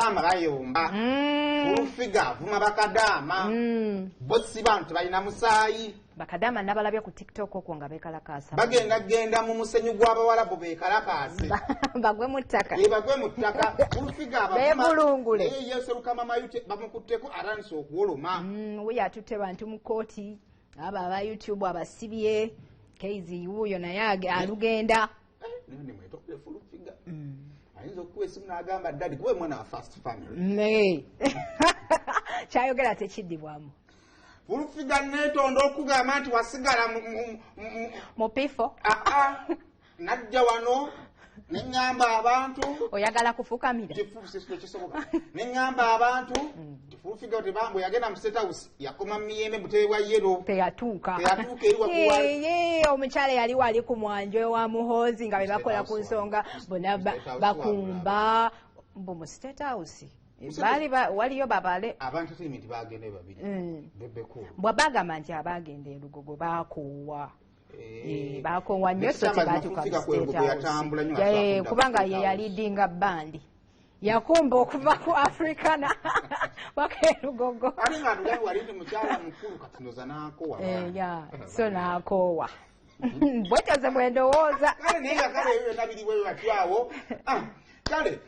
bayomba Fulufiga vuma bakadama bossi bantu balina musaayi bakadama nabalabye ku TikTok okwo nga bekalakaasa bagenda mu musenyu gw'abawalabu bekalakaase bagwe mu ttaka bagwe mu ttaka Fulufiga beebulungule yeseruka mama yute bamukutteko aranise okuwoloma wuyo atutte bantu mu kooti aba YouTube abasibye Keizi wuyo naye alugenda nene mwetokule Fulufiga ayinza okuwa esimu n'agamba dadi kuba mwana wa first family kyayogera tekiddibwamu Fulufiga netonda okugamba nti wasigala mu pifo najja wano neŋŋamba abantu oyagala kufukamira kisoboka neŋŋamba abantu Fulufiga oti bambo yagenda mu State House yakoma miyembe muteebwa yero teyatuuka eri wakuwa omukyala yali wali ku mwanjo wa Muhoozi nga bebakola ku nsonga bona bakumba mbu mu State House waliyo babale abantu entertainment bagende babiri bebeko bwabagamba nti abagenda e Lugogo bakoowa bakoowa nnyo so tebatuuka mu State House kubanga ye yalidinga bandi yakumba okuva ku Africana paka e Lugogo so nakoowa bwetoze bwendowooza kale